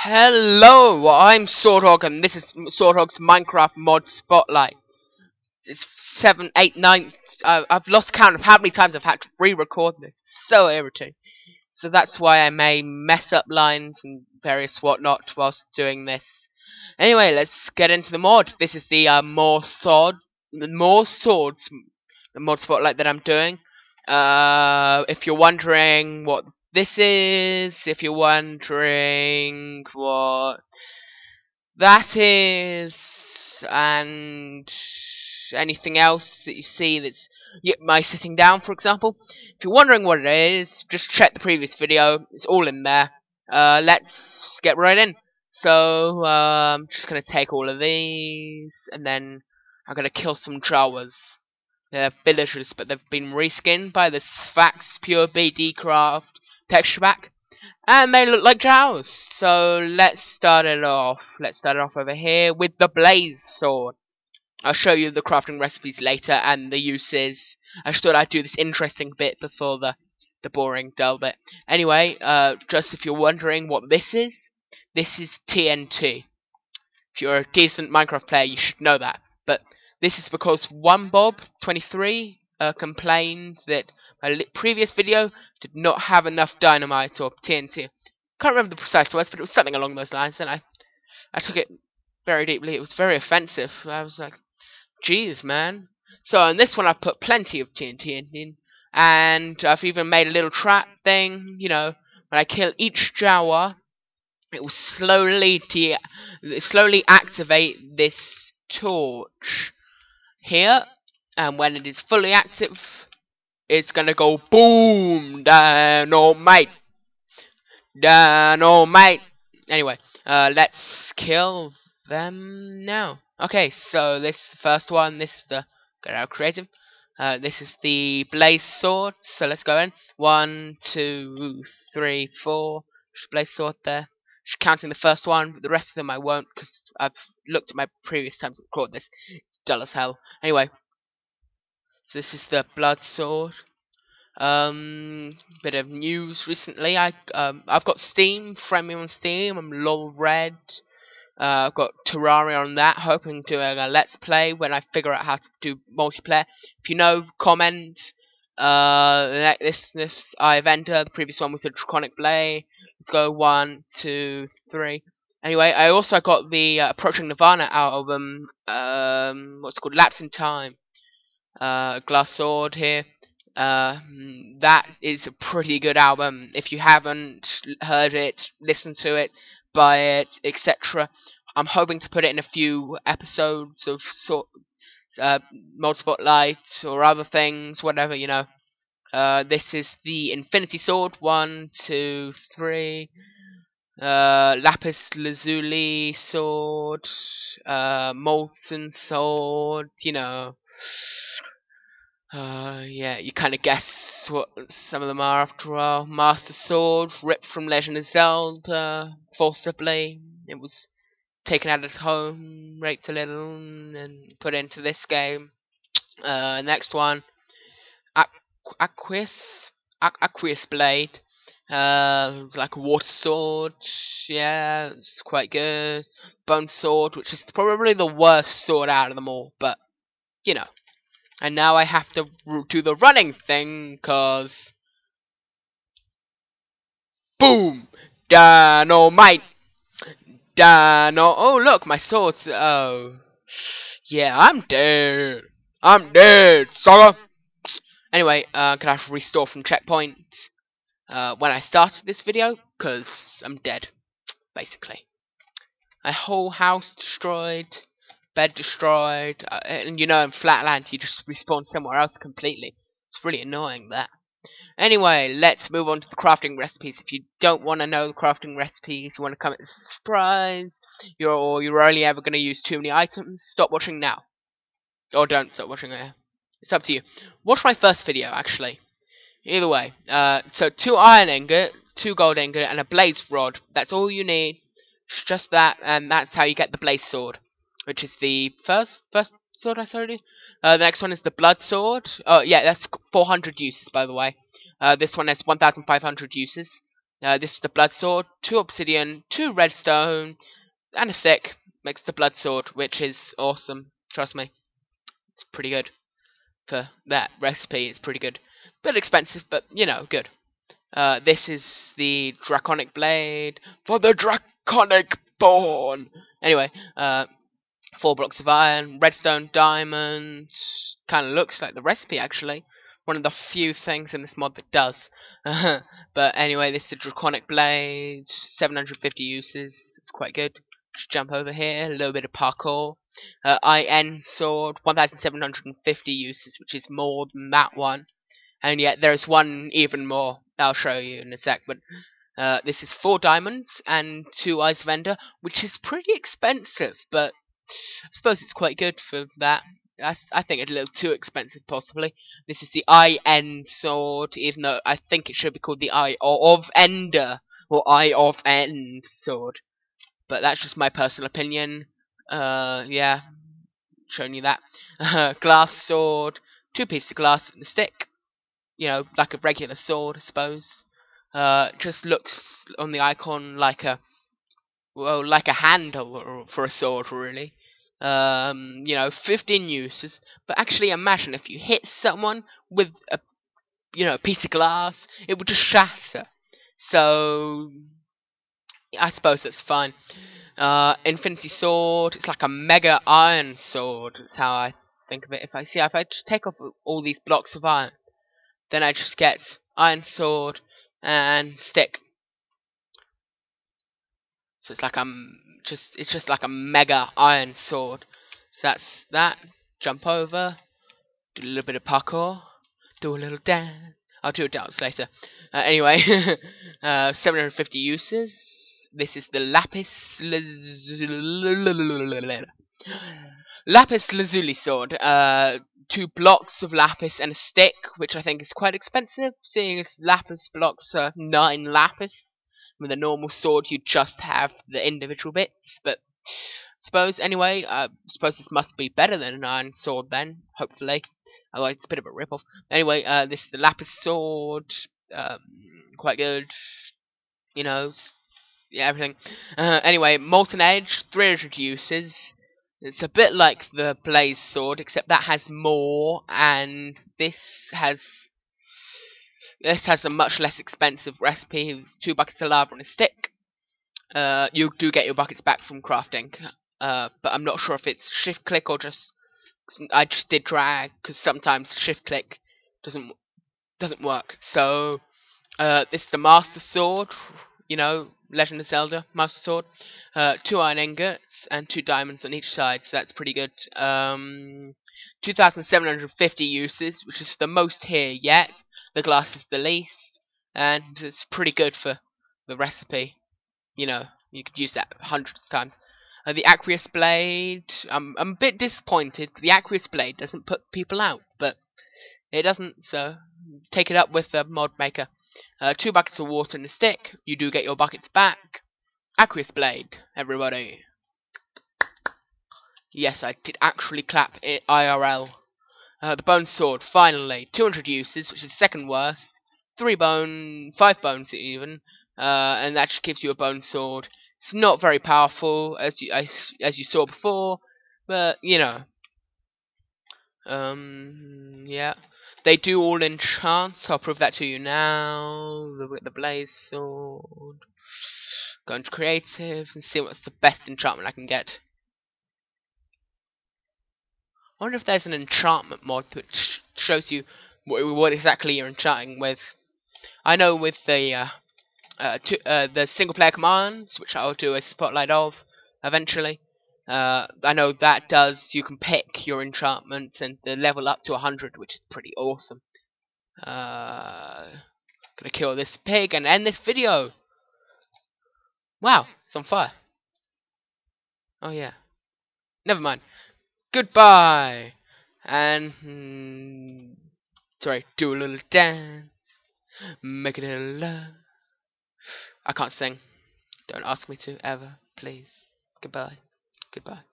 Hello, I'm SwordHog, and this is SwordHog's Minecraft mod spotlight. It's 7, 8, 9. I've lost count of how many times I've had to re-record this. So irritating. So that's why I may mess up lines and various whatnot whilst doing this. Anyway, let's get into the mod. This is the more swords, the mod spotlight that I'm doing. If you're wondering what this is, if you're wondering what that is, and anything else that you see that's my sitting down, for example. If you're wondering what it is, just check the previous video. It's all in there. Let's get right in. So, I'm just going to take all of these, and then I'm going to kill some Jawas. They're villagers, but they've been reskinned by the Sfax Pure BD Craft texture pack, and they look like Jawas. So let's start it off. Let's start it off over here with the Blaze Sword. I'll show you the crafting recipes later and the uses. I just thought I'd do this interesting bit before the boring, dull bit. Anyway, just if you're wondering what this is TNT. If you're a decent Minecraft player, you should know that. But this is because OneBob23 complained that my previous video did not have enough dynamite or TNT. Can't remember the precise words, but it was something along those lines, and I took it very deeply. It was very offensive. I was like, jeez, man. So in this one, I've put plenty of TNT in, and I've even made a little trap thing. You know, when I kill each Jawa, it will slowly activate this torch here, and when it is fully active, it's gonna go boom, dynamite, dynamite. Anyway, let's kill them now. Okay, so this is the first one. This is the get out creative. This is the Blaze Sword. So let's go in. 1, 2, 3, 4. Blaze Sword there. Just counting the first one, but the rest of them I won't, because I've looked at my previous times to record this. It's dull as hell. Anyway, so this is the Blood Sword. Bit of news recently. I've got Steam, Premium on Steam. I'm LOL Red. I've got Terraria on that, hoping to do a Let's Play when I figure out how to do multiplayer. If you know, comment. This I've entered. The previous one was the Draconic Blade. Let's go 1, 2, 3. Anyway, I also got the Approaching Nirvana album. What's it called? Lapse in Time. Glass Sword here. That is a pretty good album. If you haven't heard it, listen to it, buy it, etc. I'm hoping to put it in a few episodes of mod spotlight or other things, whatever, you know. This is the Infinity Sword. 1, 2, 3. Lapis Lazuli Sword. Molten Sword. You know. Yeah, you kind of guess what some of them are after all. Master Sword, ripped from Legend of Zelda, forcibly. It was taken out of home, raped a little, and put into this game. Next one, Aqueous Blade. Like a water sword. Yeah, it's quite good. Bone Sword, which is probably the worst sword out of them all, but, you know. And now I have to do the running thing, cause boom! Dynamite! Oh, look, my sword's... Oh. Yeah, I'm dead. I'm dead, sucker! Anyway, can I restore from checkpoint when I started this video? Cause I'm dead, basically. My whole house destroyed. Bed destroyed, and you know, in Flatland you just respawn somewhere else completely. It's really annoying, that. Anyway, let's move on to the crafting recipes. If you don't want to know the crafting recipes, you want to come as a surprise, you're only ever going to use too many items, stop watching now. Or don't stop watching now. It's up to you. Watch my first video, actually. Either way. So 2 iron ingot, 2 gold ingot, and a blaze rod. That's all you need. It's just that, and that's how you get the blaze sword, which is the first sword I showed you. The next one is the Blood Sword. Oh, yeah, that's 400 uses, by the way. This one has 1,500 uses. This is the blood sword, 2 obsidian, 2 redstone, and a stick. Makes the blood sword, which is awesome. Trust me, it's pretty good for that recipe. It's pretty good, bit expensive, but you know, good. This is the draconic blade for the draconic born. Anyway, 4 blocks of iron, redstone, diamonds. Kind of looks like the recipe actually. One of the few things in this mod that does. But anyway, this is the draconic blade. 750 uses. It's quite good. Just jump over here. A little bit of parkour. IN sword. 1750 uses, which is more than that one. And yet there's one even more. I'll show you in a sec. But this is 4 diamonds and 2 ice vendor, which is pretty expensive, but I suppose it's quite good for that. I think it's a little too expensive, possibly. This is the IN sword, even though I think it should be called the Eye of Ender, or Eye of End sword. But that's just my personal opinion. Yeah, showing you that. Glass sword, 2 pieces of glass and a stick. You know, like a regular sword, I suppose. Just looks on the icon like a, well, like a handle for a sword, really. You know, 15 uses. But actually, imagine if you hit someone with a, you know, a piece of glass, it would just shatter. So, I suppose that's fine. Infinity sword. It's like a mega iron sword. That's how I think of it. If I just take off all these blocks of iron, then I just get iron sword and stick. So it's like it's just like a mega iron sword. So that's that. Jump over, do a little bit of parkour, do a little dance. I'll do a dance later. Anyway, 750 uses. This is the lapis lazuli sword. 2 blocks of lapis and a stick, which I think is quite expensive, seeing as lapis blocks are 9 lapis. With a normal sword, you just have the individual bits, but anyway, suppose this must be better than an iron sword then, hopefully. Otherwise, it's a bit of a rip-off. Anyway, this is the lapis sword, quite good, you know, yeah, everything. Anyway, molten edge, 300 uses. It's a bit like the blaze sword, except that has more, and has this has a much less expensive recipe. It's 2 buckets of lava and a stick. You do get your buckets back from crafting, but I'm not sure if it's shift click or just. I just did drag because sometimes shift click doesn't work. So this is the Master Sword, you know, Legend of Zelda Master Sword. 2 iron ingots and 2 diamonds on each side, so that's pretty good. 2,750 uses, which is the most here yet. The glass is the least, and it's pretty good for the recipe. You know, you could use that hundreds of times. The Aqueous Blade, I'm a bit disappointed. The Aqueous Blade doesn't put people out, but it doesn't, so take it up with the mod maker. 2 buckets of water and a stick. You do get your buckets back. Aqueous Blade, everybody. Yes, I did actually clap it IRL. The Bone Sword, finally. 200 uses, which is second worst. 5 bones even. And that just gives you a bone sword. It's not very powerful, as you saw before, but, you know. Yeah. They do all enchant, so I'll prove that to you now. The blaze sword. Go into creative and see what's the best enchantment I can get. I wonder if there's an enchantment mod which shows you what exactly you're enchanting with. I know with the single player commands, which I'll do a spotlight of eventually. I know that you can pick your enchantments and the level up to 100, which is pretty awesome. Gonna kill this pig and end this video. Wow, it's on fire. Oh yeah. Never mind. Goodbye. And sorry, do a little dance. Make it a little love. I can't sing. Don't ask me to ever, please. Goodbye. Goodbye.